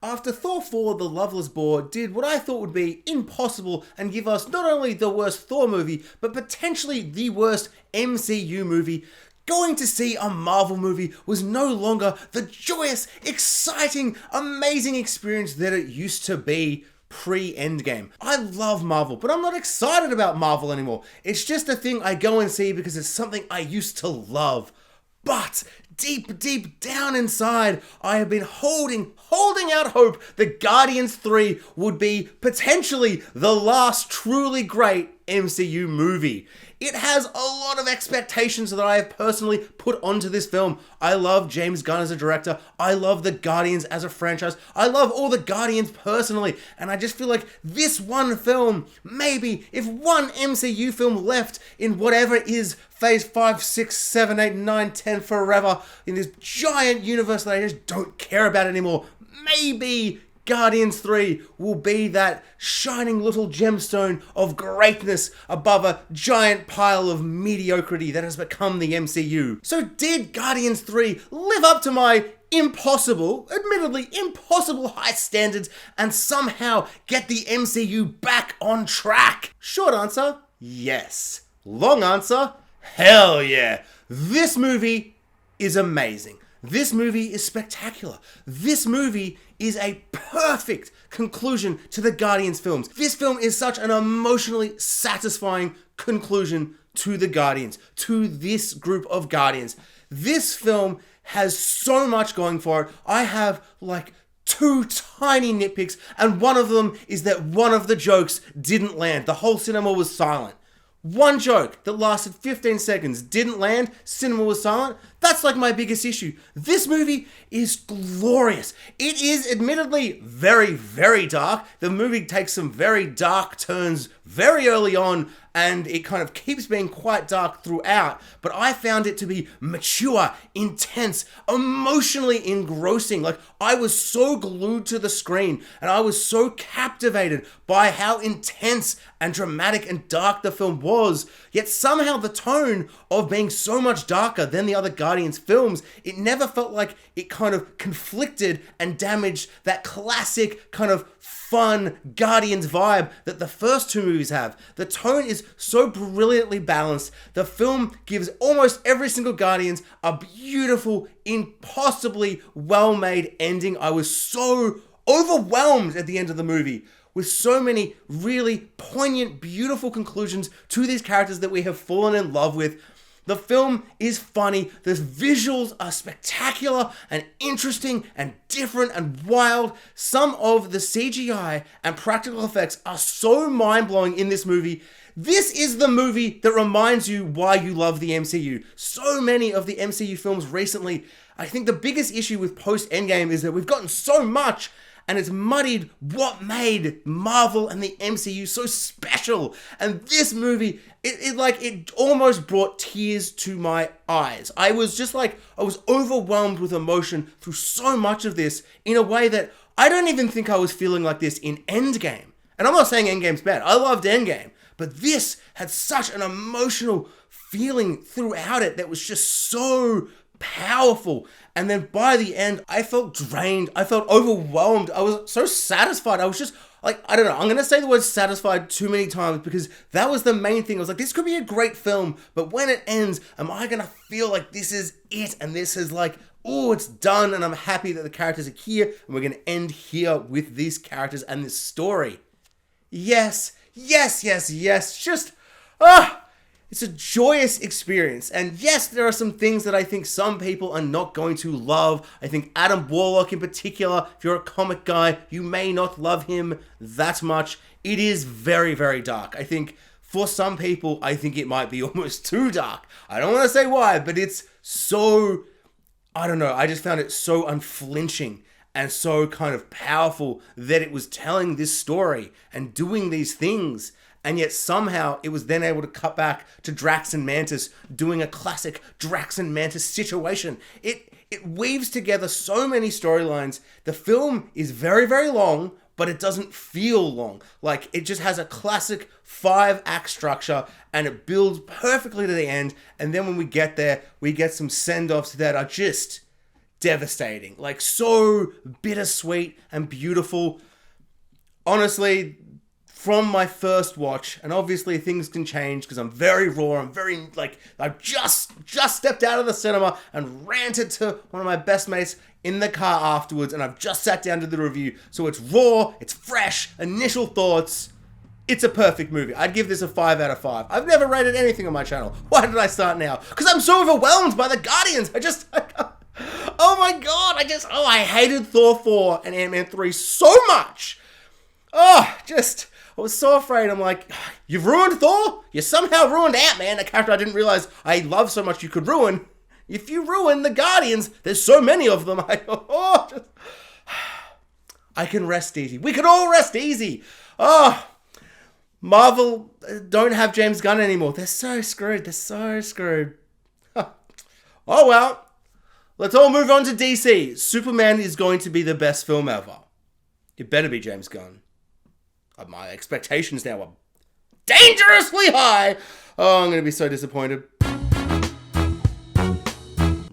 after Thor 4 The Loveless Boar did what I thought would be impossible and give us not only the worst Thor movie, but potentially the worst MCU movie, going to see a Marvel movie was no longer the joyous, exciting, amazing experience that it used to be pre-Endgame. I love Marvel, but I'm not excited about Marvel anymore. It's just a thing I go and see because it's something I used to love. But deep down inside, I have been holding out hope that Guardians 3 would be potentially the last truly great MCU movie. It has a lot of expectations that I have personally put onto this film. I love James Gunn as a director. I love the Guardians as a franchise. I love all the Guardians personally. And I just feel like this one film, maybe if one MCU film left in whatever is phase 5, 6, 7, 8, 9, 10 forever in this giant universe that I just don't care about anymore, maybe Guardians 3 will be that shining little gemstone of greatness above a giant pile of mediocrity that has become the MCU. So did Guardians 3 live up to my admittedly impossible high standards and somehow get the MCU back on track? Short answer, yes. Long answer, hell yeah. This movie is amazing. This movie is spectacular. This movie is a perfect conclusion to the Guardians films. This film is such an emotionally satisfying conclusion to the Guardians, to this group of Guardians. This film has so much going for it. I have like 2 tiny nitpicks, and one of them is that one of the jokes didn't land. The whole cinema was silent. One joke that lasted 15 seconds didn't land, cinema was silent. That's like my biggest issue. This movie is glorious. It is admittedly very dark. The movie takes some very dark turns very early on, and it kind of keeps being quite dark throughout, but I found it to be mature, intense, emotionally engrossing. Like, I was so glued to the screen, and I was so captivated by how intense and dramatic and dark the film was, yet somehow the tone of being so much darker than the other Guardians films, it never felt like it kind of conflicted and damaged that classic kind of fun Guardians vibe that the first 2 movies have. The tone is so brilliantly balanced. The film gives almost every single Guardians a beautiful, impossibly well-made ending. I was so overwhelmed at the end of the movie with so many really poignant, beautiful conclusions to these characters that we have fallen in love with. The film is funny, the visuals are spectacular and interesting and different and wild. Some of the CGI and practical effects are so mind-blowing in this movie. This is the movie that reminds you why you love the MCU. So many of the MCU films recently, I think the biggest issue with post-Endgame is that we've gotten so much and it's muddied what made Marvel and the MCU so special. And this movie, it almost brought tears to my eyes. I was overwhelmed with emotion through so much of this in a way that I don't even think I was feeling like this in Endgame. And I'm not saying Endgame's bad. I loved Endgame. But this had such an emotional feeling throughout it that was just so powerful. And then by the end, I felt drained. I felt overwhelmed. I was so satisfied. I was just like, I don't know. I'm going to say the word satisfied too many times because that was the main thing. I was like, this could be a great film, but when it ends, am I going to feel like this is it? And this is like, oh, it's done. And I'm happy that the characters are here and we're going to end here with these characters and this story. Yes. Just, it's a joyous experience. And yes, there are some things that I think some people are not going to love. I think Adam Warlock in particular, if you're a comic guy, you may not love him that much. It is very dark. I think for some people, I think it might be almost too dark. I don't want to say why, but it's so, I don't know, I just found it so unflinching and so kind of powerful that it was telling this story and doing these things. And yet somehow it was then able to cut back to Drax and Mantis doing a classic Drax and Mantis situation. It weaves together so many storylines. The film is very long, but it doesn't feel long. Like, it just has a classic 5-act structure and it builds perfectly to the end. And then when we get there, we get some send-offs that are just devastating. Like, so bittersweet and beautiful. Honestly, from my first watch, and obviously things can change because I'm very raw, I'm very, like, I've just stepped out of the cinema and ranted to one of my best mates in the car afterwards, and I've just sat down to the review, so it's raw, it's fresh, initial thoughts. It's a perfect movie. I'd give this a 5 out of 5. I've never rated anything on my channel. Why did I start now? Because I'm so overwhelmed by the Guardians. Oh my god, I hated Thor 4 and Ant-Man 3 so much. I was so afraid. I'm like, you've ruined Thor? You somehow ruined Ant-Man, a character I didn't realize I love so much you could ruin. If you ruin the Guardians, there's so many of them. I can rest easy. We can all rest easy. Marvel don't have James Gunn anymore. They're so screwed. Oh well. Let's all move on to DC. Superman is going to be the best film ever. It better be James Gunn. My expectations now are dangerously high. Oh, I'm going to be so disappointed.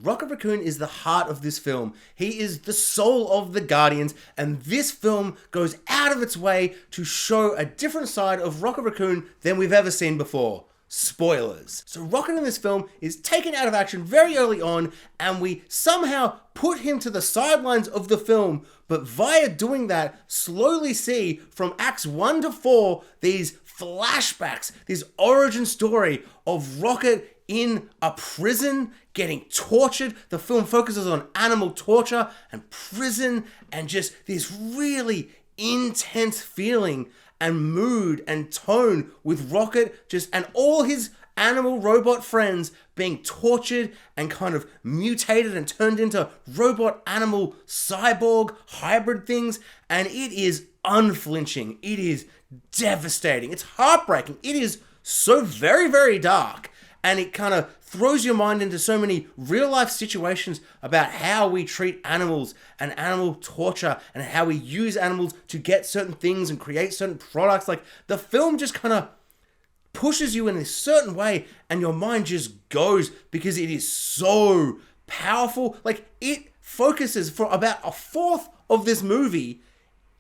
Rocket Raccoon is the heart of this film. He is the soul of the Guardians, and this film goes out of its way to show a different side of Rocket Raccoon than we've ever seen before. Spoilers. So Rocket in this film is taken out of action very early on, and we somehow put him to the sidelines of the film, but via doing that, slowly see from acts 1 to 4 these flashbacks, this origin story of Rocket in a prison getting tortured. The film focuses on animal torture and prison and just this really intense feeling and mood and tone with Rocket and all his animal robot friends being tortured and kind of mutated and turned into robot animal cyborg hybrid things. And it is unflinching. It is devastating. It's heartbreaking. It is so very, very dark. And it kind of throws your mind into so many real life situations about how we treat animals and animal torture and how we use animals to get certain things and create certain products. Like, the film just kind of pushes you in a certain way and your mind just goes because it is so powerful. Like, it focuses for about a fourth of this movie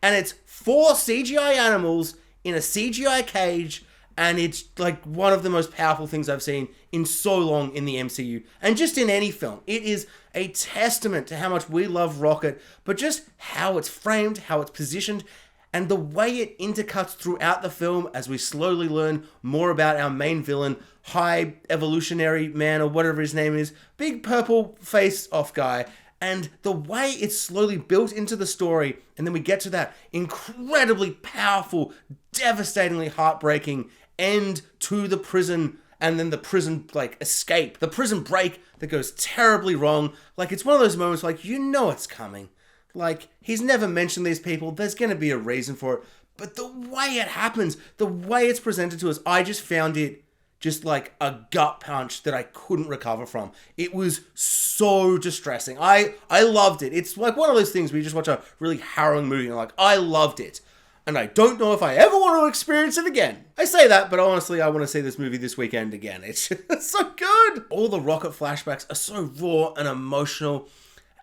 and it's 4 CGI animals in a CGI cage. And it's like one of the most powerful things I've seen in so long in the MCU. And just in any film. It is a testament to how much we love Rocket, but just how it's framed, how it's positioned, and the way it intercuts throughout the film as we slowly learn more about our main villain, High Evolutionary Man, or whatever his name is, big purple face-off guy, and the way it's slowly built into the story, and then we get to that incredibly powerful, devastatingly heartbreaking end to the prison, and then the prison escape, the prison break that goes terribly wrong. Like, it's one of those moments you know it's coming. Like, he's never mentioned these people, there's gonna be a reason for it, but the way it happens, the way it's presented to us, I just found it just like a gut punch that I couldn't recover from. It was so distressing. I loved it. It's like one of those things where you just watch a really harrowing movie and you're like, I loved it. And I don't know if I ever want to experience it again. I say that, but honestly, I want to see this movie this weekend again. It's so good. All the Rocket flashbacks are so raw and emotional.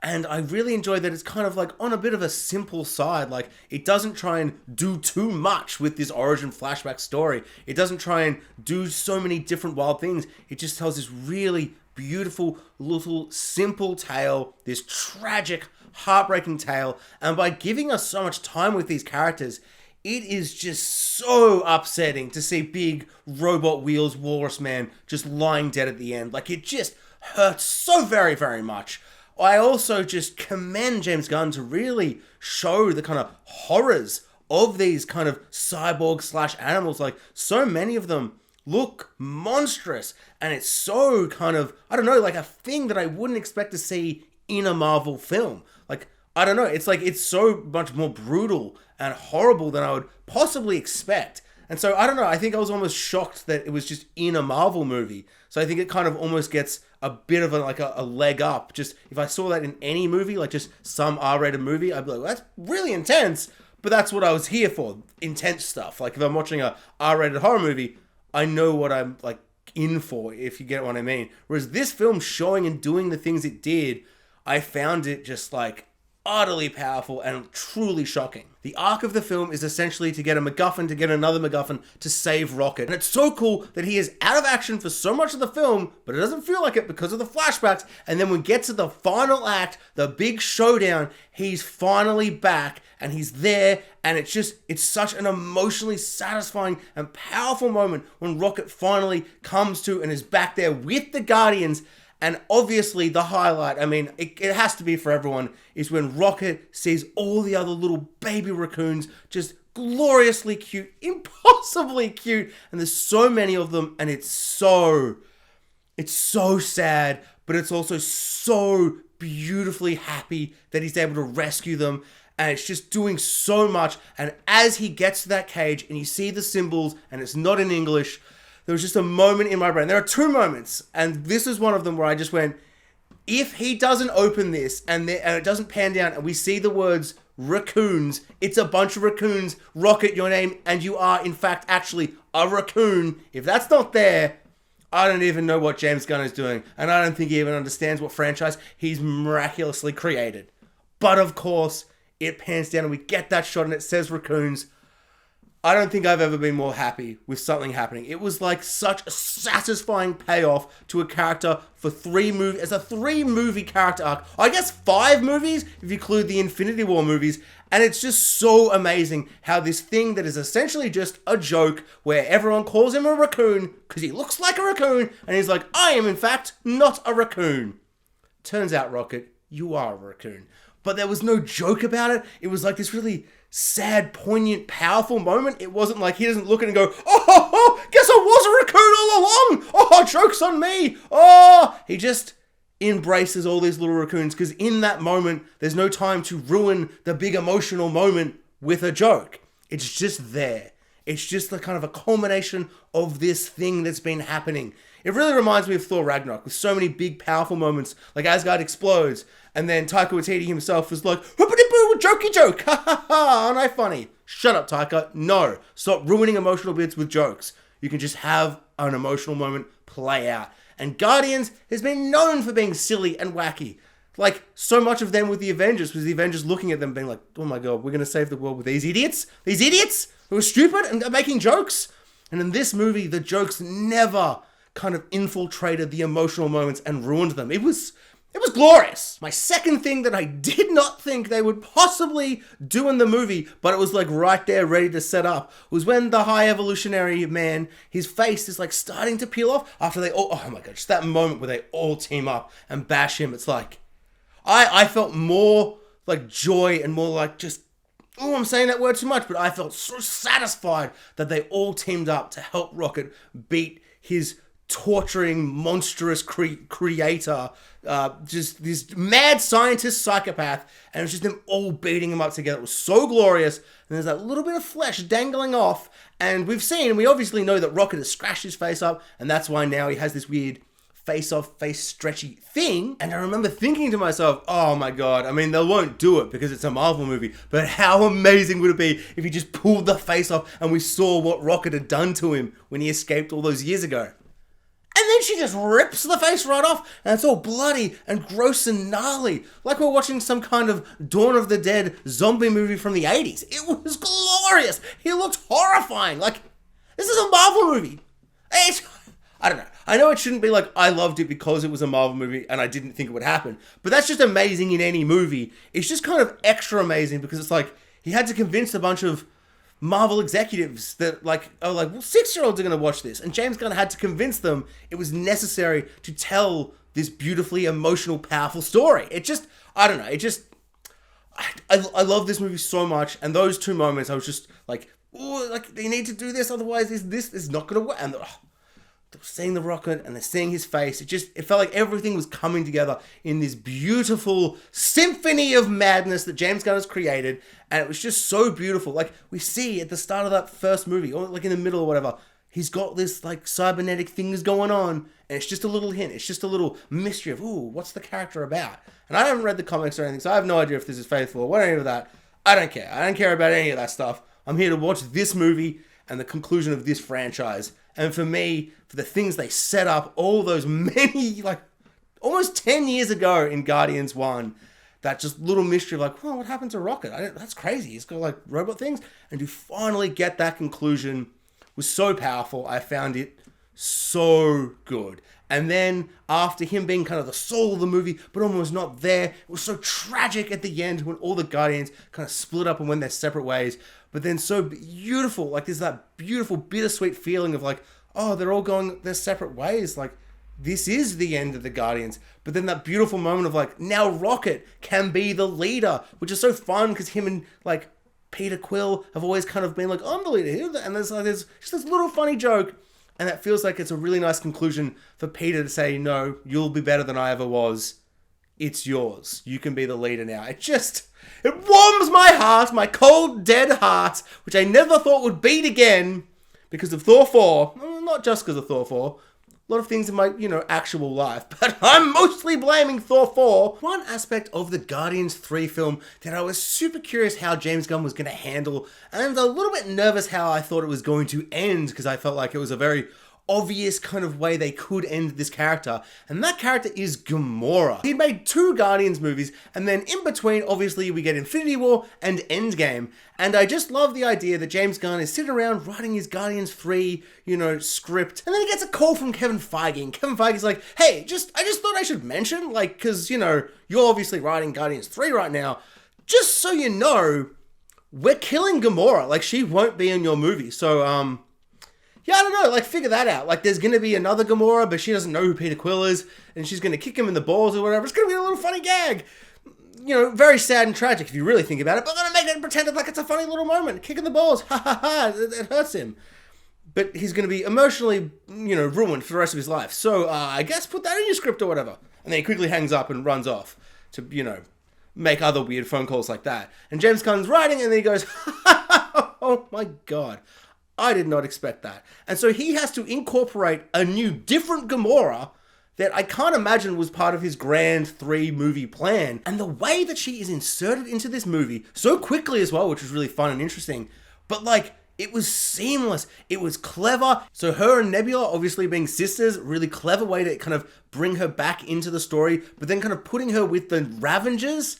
And I really enjoy that it's kind of on a bit of a simple side. Like, it doesn't try and do too much with this origin flashback story. It doesn't try and do so many different wild things. It just tells this really beautiful, little, simple tale, this tragic, heartbreaking tale. And by giving us so much time with these characters, it is just so upsetting to see big robot wheels Walrus Man just lying dead at the end. Like, it just hurts so very, very much. I also just commend James Gunn to really show the kind of horrors of these kind of cyborg / animals. Like, so many of them look monstrous, and it's so kind of, I don't know, like a thing that I wouldn't expect to see in a Marvel film. Like, I don't know, it's so much more brutal and horrible than I would possibly expect. And so, I don't know, I think I was almost shocked that it was just in a Marvel movie. So I think it kind of almost gets a bit of a leg up. Just, if I saw that in any movie, like just some R-rated movie, I'd be like, well, that's really intense, but that's what I was here for, intense stuff. Like, if I'm watching a R-rated horror movie, I know what I'm in for, if you get what I mean. Whereas this film showing and doing the things it did, I found it just like utterly powerful and truly shocking. The arc of the film is essentially to get a MacGuffin to get another MacGuffin to save Rocket. And it's so cool that he is out of action for so much of the film, but it doesn't feel like it because of the flashbacks. And then when we get to the final act, the big showdown, he's finally back and he's there. And it's such an emotionally satisfying and powerful moment when Rocket finally comes to and is back there with the Guardians. And obviously the highlight, I mean, it has to be for everyone, is when Rocket sees all the other little baby raccoons just gloriously cute, impossibly cute. And there's so many of them and it's so sad, but it's also so beautifully happy that he's able to rescue them. And it's just doing so much. And as he gets to that cage and you see the symbols and it's not in English, there was just a moment in my brain. There are two moments, and this is one of them where I just went, if he doesn't open this and it doesn't pan down and we see the words raccoons, it's a bunch of raccoons, Rocket, your name, and you are in fact actually a raccoon. If that's not there, I don't even know what James Gunn is doing, and I don't think he even understands what franchise he's miraculously created. But of course, it pans down and we get that shot and it says raccoons. I don't think I've ever been more happy with something happening. It was like such a satisfying payoff to a character for 3 movies. It's a 3-movie character arc. I guess 5 movies if you include the Infinity War movies. And it's just so amazing how this thing that is essentially just a joke where everyone calls him a raccoon because he looks like a raccoon. And he's like, I am in fact not a raccoon. Turns out, Rocket, you are a raccoon. But there was no joke about it. It was like this really sad, poignant, powerful moment. It wasn't like he doesn't look at it and go, oh, guess I was a raccoon all along. Oh, joke's on me. Oh, he just embraces all these little raccoons because in that moment, there's no time to ruin the big emotional moment with a joke. It's just there. It's just the kind of a culmination of this thing that's been happening. It really reminds me of Thor Ragnarok with so many big, powerful moments, like Asgard explodes, and then Taika Waititi himself was like, hoopity-boo, jokey joke, ha ha ha, aren't I funny? Shut up, Taika. No, stop ruining emotional bits with jokes. You can just have an emotional moment play out. And Guardians has been known for being silly and wacky. Like, so much of them with the Avengers was the Avengers looking at them being like, oh my god, we're going to save the world with these idiots who are stupid and are making jokes. And in this movie, the jokes never kind of infiltrated the emotional moments and ruined them. It was glorious. My second thing that I did not think they would possibly do in the movie, but it was like right there ready to set up, was when the High Evolutionary Man, his face is like starting to peel off after they all, oh my god, just that moment where they all team up and bash him. It's like, I felt more like joy and more like just, oh, I'm saying that word too much, but I felt so satisfied that they all teamed up to help Rocket beat his torturing, monstrous creator, just this mad scientist psychopath, and it was just them all beating him up together. It was so glorious, and there's that little bit of flesh dangling off, and we obviously know that Rocket has scratched his face up, and that's why now he has this weird face-off, face-stretchy thing. And I remember thinking to myself, oh my god, I mean, they won't do it because it's a Marvel movie, but how amazing would it be if he just pulled the face off and we saw what Rocket had done to him when he escaped all those years ago. And then she just rips the face right off, and it's all bloody and gross and gnarly, like we're watching some kind of Dawn of the Dead zombie movie from the 80s. It was glorious. He looked horrifying. Like, this is a Marvel movie. I don't know. I know it shouldn't be like I loved it because it was a Marvel movie and I didn't think it would happen, but that's just amazing in any movie. It's just kind of extra amazing because it's like he had to convince a bunch of Marvel executives that well, 6-year-olds are going to watch this, and James Gunn had to convince them it was necessary to tell this beautifully emotional, powerful story. It just, I don't know, it just, I love this movie so much, and those two moments, I was just like, oh, like, they need to do this, otherwise this is not going to work, and they're seeing the Rocket, and they're seeing his face, it felt like everything was coming together in this beautiful symphony of madness that James Gunn has created, and it was just so beautiful. Like, we see at the start of that first movie, or like in the middle or whatever, he's got this like cybernetic things going on, and it's just a little hint, it's just a little mystery of, ooh, what's the character about? And I haven't read the comics or anything, so I have no idea if this is faithful or what any of that. I don't care about any of that stuff. I'm here to watch this movie and the conclusion of this franchise. And for me, for the things they set up, all those many, like, almost 10 years ago in Guardians 1. That just little mystery of like, well, what happened to Rocket? That's crazy. He's got like robot things. And to finally get that conclusion was so powerful. I found it so good. And then after him being kind of the soul of the movie, but almost not there, it was so tragic at the end when all the Guardians kind of split up and went their separate ways. But then so beautiful, like there's that beautiful bittersweet feeling of like, oh, they're all going their separate ways. Like, this is the end of the Guardians. But then that beautiful moment of like, now Rocket can be the leader, which is so fun because him and like Peter Quill have always kind of been like, I'm the leader here. And there's just this little funny joke. And that feels like it's a really nice conclusion for Peter to say, no, you'll be better than I ever was. It's yours. You can be the leader now. It warms my heart, my cold, dead heart, which I never thought would beat again because of Thor 4. Not just because of Thor 4. A lot of things in my, actual life, but I'm mostly blaming Thor 4. One aspect of the Guardians 3 film that I was super curious how James Gunn was going to handle, and a little bit nervous how I thought it was going to end, because I felt like it was a very obvious kind of way they could end this character, and that character is Gamora. He made 2 Guardians movies, and then in between, obviously, we get Infinity War and Endgame, and I just love the idea that James Gunn is sitting around writing his Guardians 3, script, and then he gets a call from Kevin Feige, and Kevin Feige's like, hey, I just thought I should mention, like, because, you're obviously writing Guardians 3 right now, just so you know, we're killing Gamora, like, she won't be in your movie, so, yeah, I don't know, like, figure that out. Like, there's going to be another Gamora, but she doesn't know who Peter Quill is, and she's going to kick him in the balls or whatever. It's going to be a little funny gag. Very sad and tragic if you really think about it, but I'm going to make it pretend like it's a funny little moment. Kicking the balls, ha ha ha, it hurts him. But he's going to be emotionally, ruined for the rest of his life. So, I guess put that in your script or whatever. And then he quickly hangs up and runs off to, make other weird phone calls like that. And James Gunn's writing, and then he goes, oh my God. I did not expect that. And so he has to incorporate a new, different Gamora that I can't imagine was part of his grand 3-movie plan. And the way that she is inserted into this movie so quickly as well, which was really fun and interesting, but like, it was seamless. It was clever. So her and Nebula obviously being sisters, really clever way to kind of bring her back into the story, but then kind of putting her with the Ravengers,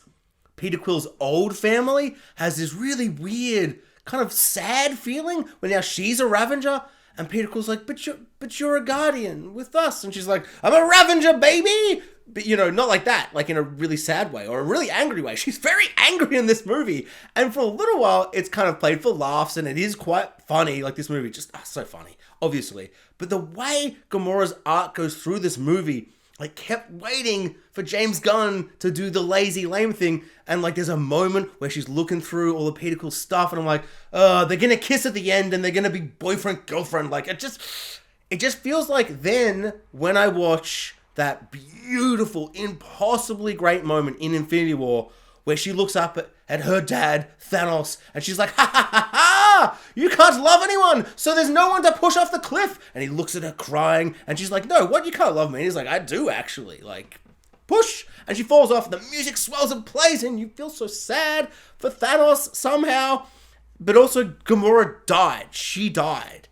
Peter Quill's old family, has this really weird kind of sad feeling when now she's a Ravenger, and Peter Quill's like, but you're a Guardian with us, and she's like, I'm a Ravenger, baby, but not like that, like in a really sad way or a really angry way. She's very angry in this movie, and for a little while it's kind of played for laughs, and it is quite funny. Like, this movie just so funny, obviously, but the way Gamora's arc goes through this movie, like, kept waiting for James Gunn to do the lazy lame thing, and like there's a moment where she's looking through all the Peter Quill stuff, and I'm like, they're gonna kiss at the end, and they're gonna be boyfriend girlfriend. Like, it just feels like then when I watch that beautiful, impossibly great moment in Infinity War where she looks up at her dad Thanos, and she's like, ha ha ha ha, you can't love anyone, so there's no one to push off the cliff. And he looks at her crying, and she's like, no, what, you can't love me? And he's like, I do actually, like, push. And she falls off, and the music swells and plays, and you feel so sad for Thanos somehow. But also, Gamora died. She died.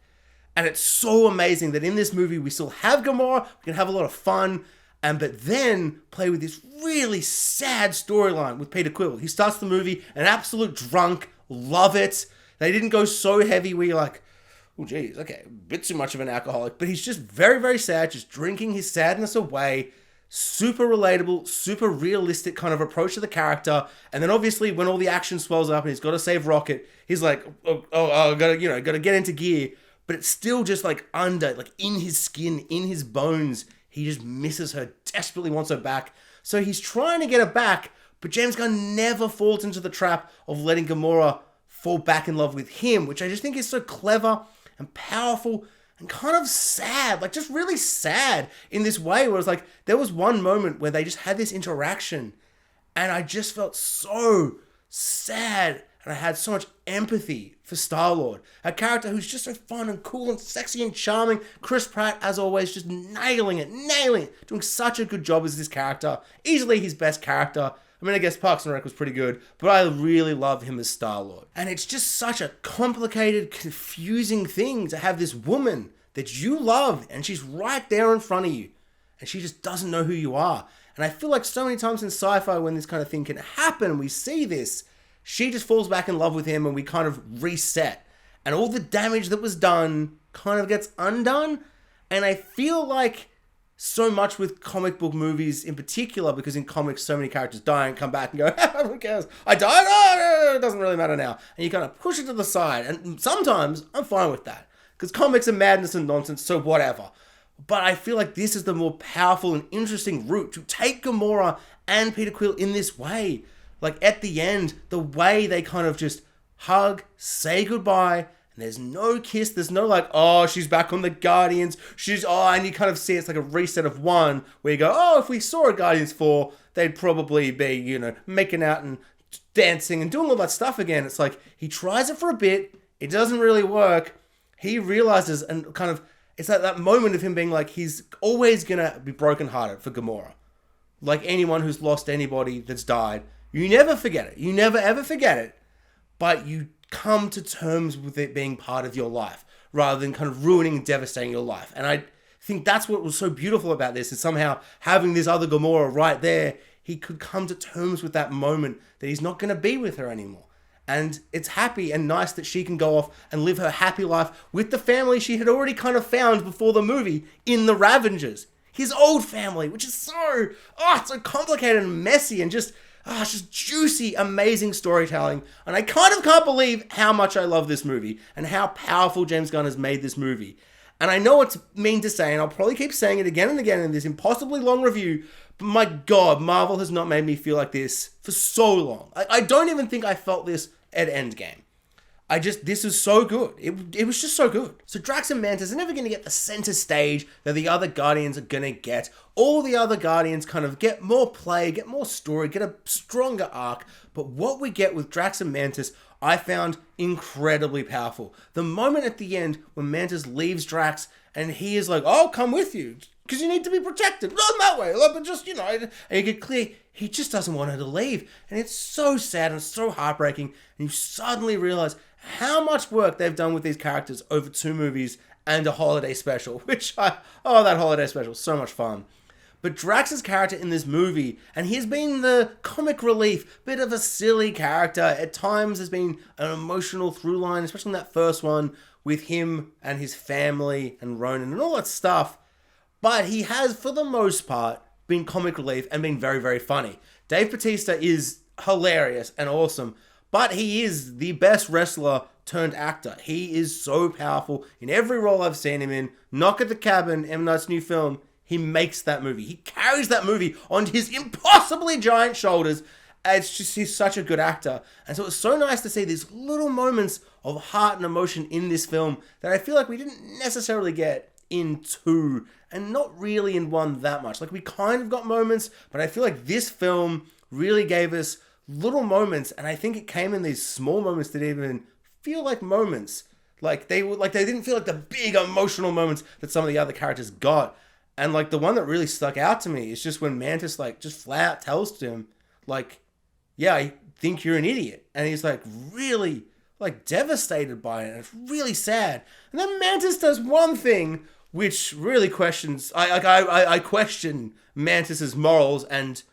And it's so amazing that in this movie we still have Gamora, we can have a lot of fun, but then play with this really sad storyline with Peter Quill. He starts the movie an absolute drunk, love it. They didn't go so heavy where you're like, oh geez, okay, a bit too much of an alcoholic, but he's just very, very sad, just drinking his sadness away. Super relatable, super realistic kind of approach to the character. And then obviously when all the action swells up and he's got to save Rocket, he's like, gotta get into gear. But it's still just like in his skin, in his bones, he just misses her, desperately wants her back. So he's trying to get her back, but James Gunn never falls into the trap of letting Gamora fall back in love with him, which I just think is so clever and powerful and kind of sad, like just really sad in this way where it's like, there was one moment where they just had this interaction and I just felt so sad and I had so much empathy for StarLord, a character who's just so fun and cool and sexy and charming. Chris Pratt, as always, just nailing it, doing such a good job as this character, easily his best character. I mean, I guess Parks and Rec was pretty good, but I really love him as StarLord. And it's just such a complicated, confusing thing to have this woman that you love, and she's right there in front of you, and she just doesn't know who you are. And I feel like so many times in sci-fi when this kind of thing can happen, we see this, she just falls back in love with him and we kind of reset. And all the damage that was done kind of gets undone. And I feel like so much with comic book movies in particular, because in comics so many characters die and come back and go, who cares? I died? Oh, it doesn't really matter now. And you kind of push it to the side. And sometimes I'm fine with that, because comics are madness and nonsense, so whatever. But I feel like this is the more powerful and interesting route to take Gamora and Peter Quill in this way. Like at the end, the way they kind of just hug, say goodbye, and there's no kiss, there's no like, oh, she's back on the Guardians, and you kind of see it's like a reset of one, where you go, oh, if we saw a Guardians 4, they'd probably be, making out and dancing and doing all that stuff again. It's like, he tries it for a bit, it doesn't really work, he realizes, and kind of, it's like that moment of him being like, he's always gonna be brokenhearted for Gamora. Like anyone who's lost anybody that's died, you never forget it. You never ever forget it. But you come to terms with it being part of your life, rather than kind of ruining and devastating your life. And I think that's what was so beautiful about this, is somehow having this other Gamora right there, he could come to terms with that moment that he's not gonna be with her anymore. And it's happy and nice that she can go off and live her happy life with the family she had already kind of found before the movie in the Ravengers. His old family, which is so complicated and messy and just juicy, amazing storytelling. And I kind of can't believe how much I love this movie and how powerful James Gunn has made this movie. And I know it's mean to say, and I'll probably keep saying it again and again in this impossibly long review, but my God, Marvel has not made me feel like this for so long. I don't even think I felt this at Endgame. This is so good. It was just so good. So Drax and Mantis are never going to get the center stage that the other Guardians are going to get. All the other Guardians kind of get more play, get more story, get a stronger arc. But what we get with Drax and Mantis, I found incredibly powerful. The moment at the end when Mantis leaves Drax and he is like, "I'll come with you, because you need to be protected." Not that way, but just, and you get clear, he just doesn't want her to leave. And it's so sad and so heartbreaking. And you suddenly realize how much work they've done with these characters over 2 movies and a holiday special, that holiday special, so much fun. But Drax's character in this movie, and he's been the comic relief, bit of a silly character. At times there's been an emotional through line, especially in that first one, with him and his family and Ronan and all that stuff. But he has, for the most part, been comic relief and been very, very funny. Dave Bautista is hilarious and awesome, but he is the best wrestler turned actor. He is so powerful in every role I've seen him in. Knock at the Cabin, M. Night's new film, he makes that movie. He carries that movie on his impossibly giant shoulders. It's just, he's such a good actor. And so it's so nice to see these little moments of heart and emotion in this film that I feel like we didn't necessarily get in 2, and not really in 1 that much. Like, we kind of got moments, but I feel like this film really gave us little moments, and I think it came in these small moments that didn't even feel like moments. Like they didn't feel like the big emotional moments that some of the other characters got. And like the one that really stuck out to me is just when Mantis just flat out tells to him, like, "Yeah, I think you're an idiot," and he's like really devastated by it, and it's really sad. And then Mantis does one thing which really questions. I question Mantis's morals and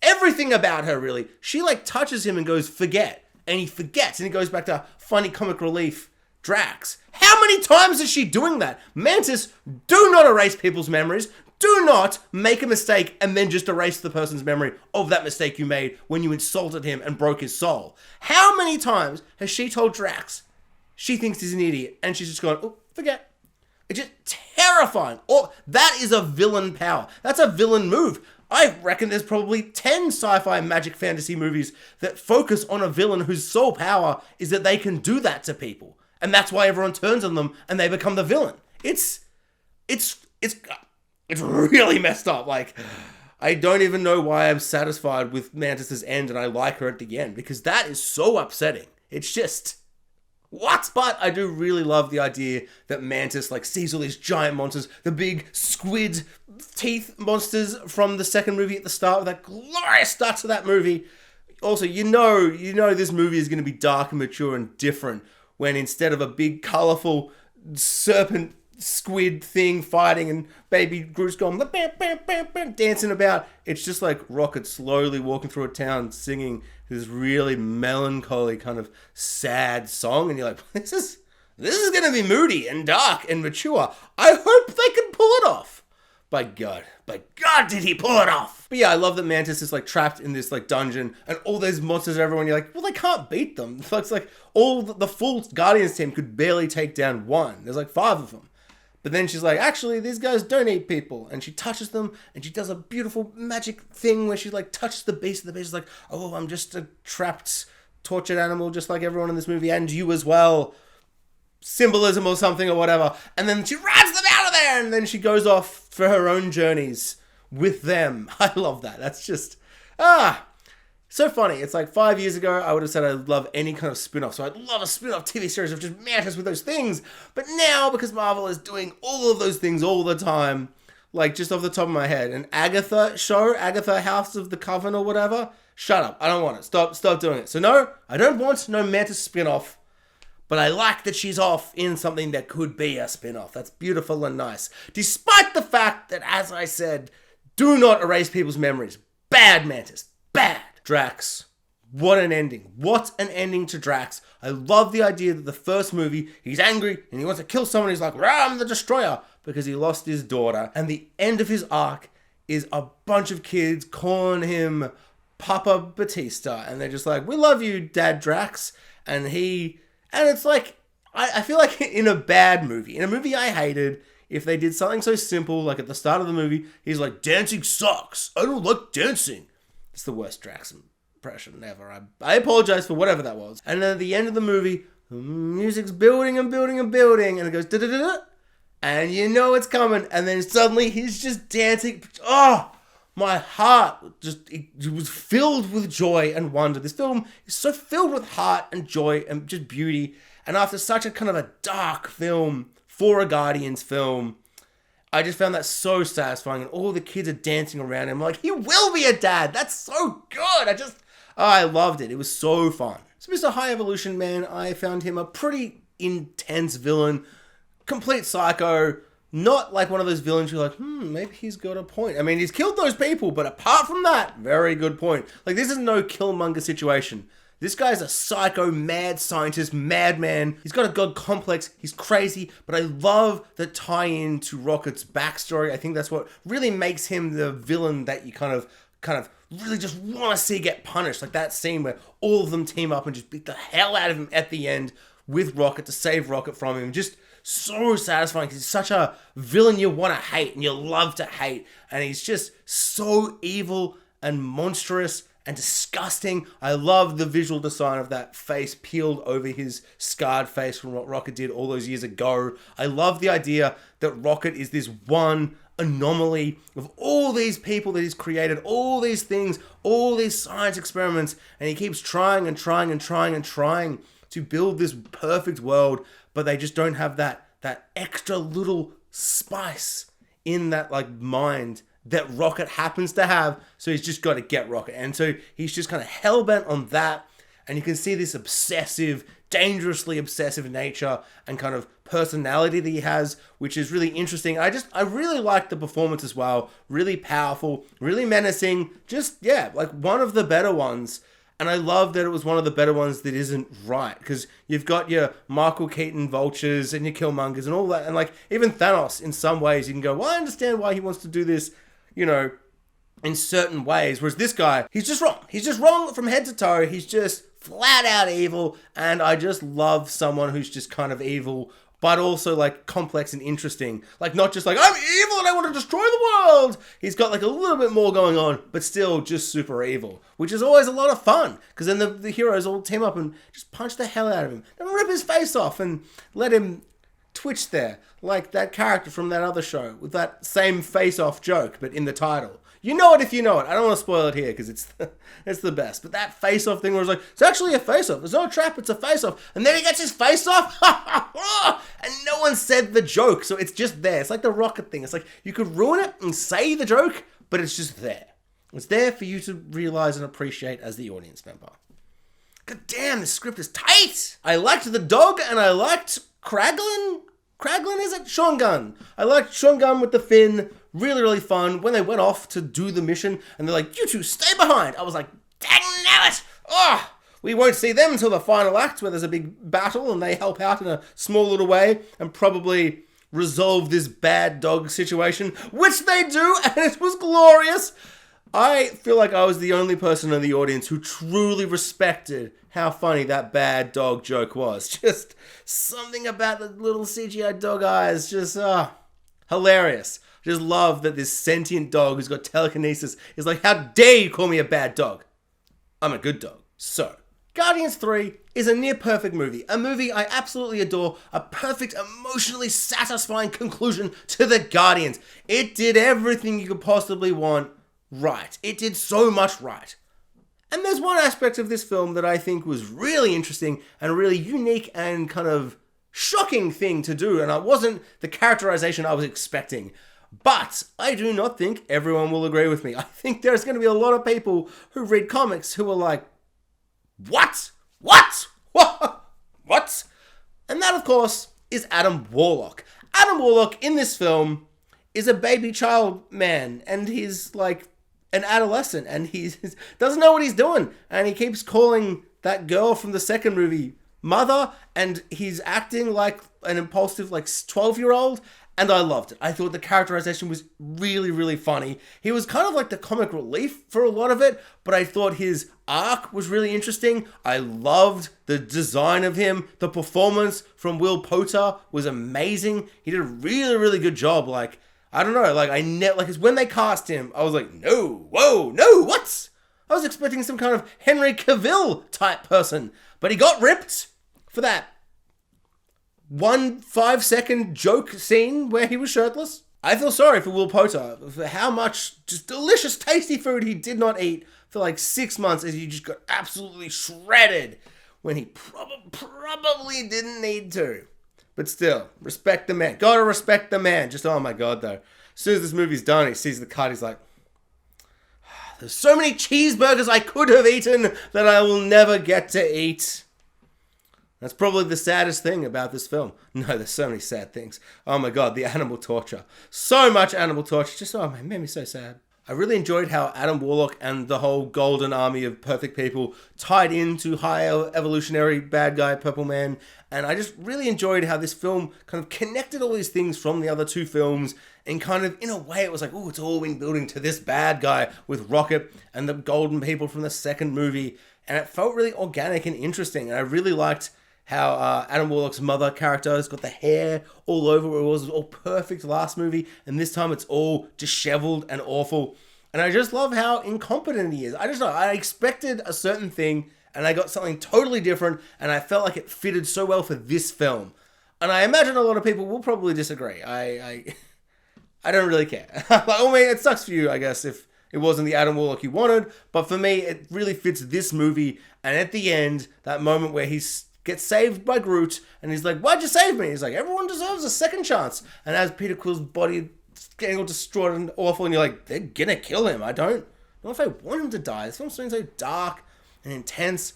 everything about her, really. She touches him and goes, "Forget." And he forgets, and he goes back to funny comic relief Drax. How many times is she doing that? Mantis, do not erase people's memories. Do not make a mistake and then just erase the person's memory of that mistake you made when you insulted him and broke his soul. How many times has she told Drax she thinks he's an idiot and she's just gone, "Oh, forget." It's just terrifying. That is a villain power. That's a villain move. I reckon there's probably 10 sci-fi magic fantasy movies that focus on a villain whose sole power is that they can do that to people. And that's why everyone turns on them and they become the villain. It's really messed up. I don't even know why I'm satisfied with Mantis's end and I like her at the end, because that is so upsetting. It's just, what? But I do really love the idea that Mantis sees all these giant monsters, the big squid teeth monsters from the second movie at the start, with that glorious start to that movie. Also, you know this movie is going to be dark and mature and different when instead of a big colorful serpent squid thing fighting, and baby Groot's going dancing about. It's just like Rocket slowly walking through a town singing this really melancholy kind of sad song, and you're like, this is gonna be moody and dark and mature. I hope they can pull it off. By God, did he pull it off? But yeah, I love that Mantis is like trapped in this like dungeon, and all those monsters are everywhere. And you're like, well, they can't beat them. It's like all the full Guardians team could barely take down one. There's like 5 of them. But then she's like, actually, these guys don't eat people. And she touches them, and she does a beautiful magic thing where she like touches the beast, and the beast is like, oh, I'm just a trapped, tortured animal, just like everyone in this movie, and you as well. Symbolism or something or whatever. And then she runs them out of there, and then she goes off for her own journeys with them. I love that. That's just, so funny. It's like 5 years ago, I would have said I'd love any kind of spin-off. So I'd love a spin-off TV series of just Mantis with those things. But now, because Marvel is doing all of those things all the time, like just off the top of my head, an Agatha show, Agatha House of the Coven or whatever, shut up. I don't want it. Stop doing it. So no, I don't want no Mantis spin-off. But I like that she's off in something that could be a spin-off. That's beautiful and nice. Despite the fact that, as I said, do not erase people's memories. Bad Mantis. Bad. Drax. What an ending. What an ending to Drax. I love the idea that the first movie, he's angry and he wants to kill someone. He's like, I'm the Destroyer, because he lost his daughter. And the end of his arc is a bunch of kids calling him Papa Batista. And they're just like, we love you, Dad Drax. And it's like, I feel like in a bad movie, in a movie I hated, if they did something so simple, like at the start of the movie, he's like, dancing sucks. I don't like dancing. It's the worst Drax impression ever. I apologize for whatever that was. And then at the end of the movie, the music's building and building and building, and it goes da-da-da-da, and you know it's coming, and then suddenly he's just dancing. Oh, my heart it was filled with joy and wonder. This film is so filled with heart and joy and just beauty. And after such a kind of a dark film for a Guardians film, I just found that so satisfying. And all the kids are dancing around him. I'm like, he will be a dad. That's so good. I loved it. It was so fun. So Mr. High Evolution Man, I found him a pretty intense villain. Complete psycho. Not like one of those villains you're like, maybe he's got a point. I mean, he's killed those people, but apart from that, very good point. Like, this is no Killmonger situation. This guy's a psycho, mad scientist, madman. He's got a god complex. He's crazy, but I love the tie-in to Rocket's backstory. I think that's what really makes him the villain that you kind of really just want to see get punished. Like that scene where all of them team up and just beat the hell out of him at the end with Rocket to save Rocket from him. Just so satisfying because he's such a villain you want to hate and you love to hate. And he's just so evil and monstrous and disgusting. I love the visual design of that face peeled over his scarred face from what Rocket did all those years ago. I love the idea that Rocket is this one anomaly of all these people that he's created, all these things, all these science experiments, and he keeps trying and trying and trying and trying to build this perfect world, but they just don't have that extra little spice in that like mind that Rocket happens to have. So he's just got to get Rocket, and so he's just kind of hell-bent on that. And you can see this obsessive, dangerously obsessive nature and kind of personality that he has, which is really interesting. I really like the performance as well. Really powerful, really menacing. Just, yeah, like one of the better ones. And I love that it was one of the better ones that isn't right. Because you've got your Michael Keaton vultures and your Killmongers and all that. And like even Thanos, in some ways, you can go, well, I understand why he wants to do this, you know, in certain ways. Whereas this guy, he's just wrong. He's just wrong from head to toe. He's just flat out evil. And I just love someone who's just kind of evil, but also like complex and interesting. Like not just like, I'm evil and I want to destroy the world. He's got like a little bit more going on, but still just super evil, which is always a lot of fun. Because then the heroes all team up and just punch the hell out of him and rip his face off and let him twitch there. Like that character from that other show with that same face-off joke, but in the title. You know it if you know it. I don't want to spoil it here because it's the best. But that face-off thing where it's like, it's actually a face-off. It's not a trap, it's a face-off. And then he gets his face off. And no one said the joke. So it's just there. It's like the Rocket thing. It's like you could ruin it and say the joke, but it's just there. It's there for you to realize and appreciate as the audience member. God damn, this script is tight. I liked the dog and I liked Kraglin. Kraglin, is it? Sean Gunn. I liked Sean Gunn with the fin. Really, really fun. When they went off to do the mission and they're like, you two stay behind. I was like, dang it. Oh, we won't see them until the final act where there's a big battle and they help out in a small little way and probably resolve this bad dog situation, which they do, and it was glorious. I feel like I was the only person in the audience who truly respected how funny that bad dog joke was. Just something about the little CGI dog eyes, just hilarious. Just love that this sentient dog who's got telekinesis is like, how dare you call me a bad dog? I'm a good dog. So, Guardians 3 is a near perfect movie. A movie I absolutely adore. A perfect, emotionally satisfying conclusion to the Guardians. It did everything you could possibly want right. It did so much right. And there's one aspect of this film that I think was really interesting and a really unique and kind of shocking thing to do. And it wasn't the characterization I was expecting. But I do not think everyone will agree with me. I think there's going to be a lot of people who read comics who are like, what? What? What? And that, of course, is Adam Warlock. Adam Warlock in this film is a baby child man, and he's like an adolescent, and he doesn't know what he's doing, and he keeps calling that girl from the second movie mother, and he's acting like an impulsive, like 12-year-old, and I loved it. I thought the characterization was really, really funny. He was kind of like the comic relief for a lot of it, but I thought his arc was really interesting. I loved the design of him. The performance from Will Poulter was amazing. He did a really, really good job. Like, I don't know, like it's when they cast him, I was like, no, whoa, no, what? I was expecting some kind of Henry Cavill type person, but he got ripped for that 1 5-second joke scene where he was shirtless. I feel sorry for Will Poulter for how much just delicious, tasty food he did not eat for like 6 months as he just got absolutely shredded when he probably didn't need to. But still, respect the man. Gotta respect the man. Just, oh my God, though. As soon as this movie's done, he sees the cut, he's like, there's so many cheeseburgers I could have eaten that I will never get to eat. That's probably the saddest thing about this film. No, there's so many sad things. Oh my God, the animal torture. So much animal torture. Just, oh man, made me so sad. I really enjoyed how Adam Warlock and the whole golden army of perfect people tied into higher evolutionary bad guy, Purple Man. And I just really enjoyed how this film kind of connected all these things from the other two films. And kind of, in a way, it was like, oh, it's all been building to this bad guy with Rocket and the golden people from the second movie. And it felt really organic and interesting. And I really liked how Adam Warlock's mother character has got the hair all over where it was all perfect last movie, and this time it's all disheveled and awful. And I just love how incompetent he is. I just know, I expected a certain thing, and I got something totally different, and I felt like it fitted so well for this film. And I imagine a lot of people will probably disagree. I don't really care. Like, I mean, it sucks for you, I guess, if it wasn't the Adam Warlock you wanted, but for me, it really fits this movie. And at the end, that moment where he's gets saved by GROOT, and he's like, why'd you save me? He's like, everyone deserves a second chance. And as Peter Quill's body getting all destroyed and awful, and you're like, they're gonna kill him. I don't know if I want him to die. This film's so dark and intense.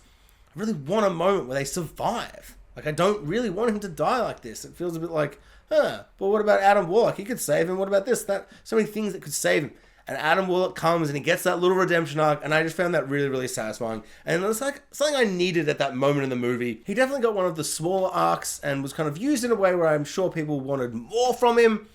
I really want a moment where they survive. Like, I don't really want him to die like this. It feels a bit like, but what about Adam Warlock? He could save him. What about this? That, so many things that could save him. And Adam Warlock comes and he gets that little redemption arc, and I just found that really, really satisfying. And it's like something I needed at that moment in the movie. He definitely got one of the smaller arcs and was kind of used in a way where I'm sure people wanted more from him,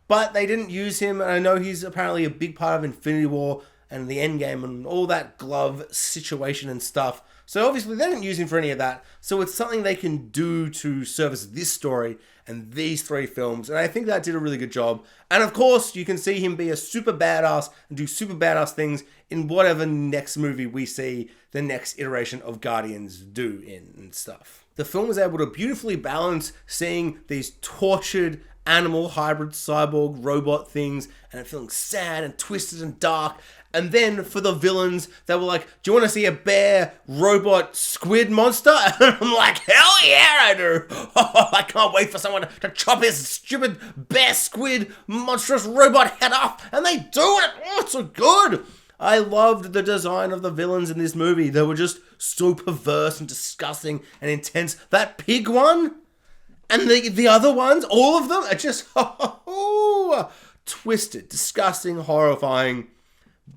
but they didn't use him. And I know he's apparently a big part of Infinity War and the Endgame and all that glove situation and stuff. So obviously they didn't use him for any of that. So it's something they can do to service this story and these three films. And I think that did a really good job. And of course, you can see him be a super badass and do super badass things in whatever next movie we see the next iteration of Guardians do in and stuff. The film was able to beautifully balance seeing these tortured animal hybrid cyborg robot things and it feeling sad and twisted and dark. And then for the villains, they were like, do you want to see a bear robot squid monster? And I'm like, hell yeah, I do. Oh, I can't wait for someone to chop his stupid bear squid monstrous robot head off. And they do it. Oh, it's so good. I loved the design of the villains in this movie. They were just so perverse and disgusting and intense. That pig one? And the other ones, all of them, are just twisted, disgusting, horrifying.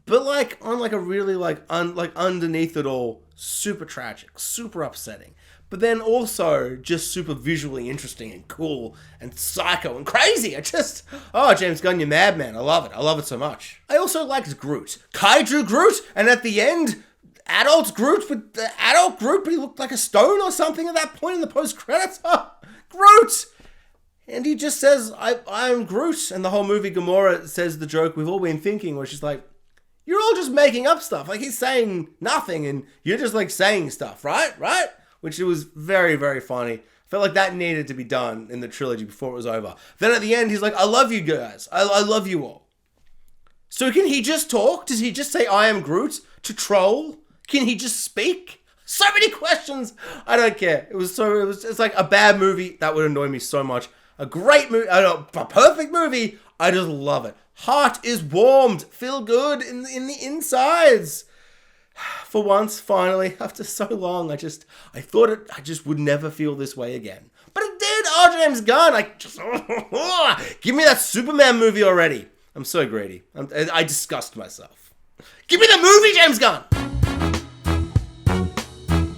But like on like a really like underneath it all, super tragic, super upsetting. But then also just super visually interesting and cool and psycho and crazy. James Gunn, you're madman. I love it. I love it so much. I also liked Groot. Kaiju Groot, and at the end, adult Groot, but he looked like a stone or something at that point in the post-credits. Groot! And he just says, I am Groot. And the whole movie, Gamora says the joke we've all been thinking, where she's like, you're all just making up stuff. Like, he's saying nothing, and you're just like saying stuff, right? Which it was very, very funny. Felt like that needed to be done in the trilogy before it was over. Then at the end, he's like, I love you guys. I love you all. So can he just talk? Does he just say, I am Groot to troll? Can he just speak? So many questions. I don't care. It's like a bad movie. That would annoy me so much. A great movie. A perfect movie. I just love it. Heart is warmed. Feel good in the insides. For once, finally, after so long, I thought I just would never feel this way again. But it did! James Gunn! Give me that Superman movie already. I'm so greedy. I disgust myself. Give me the movie, James Gunn!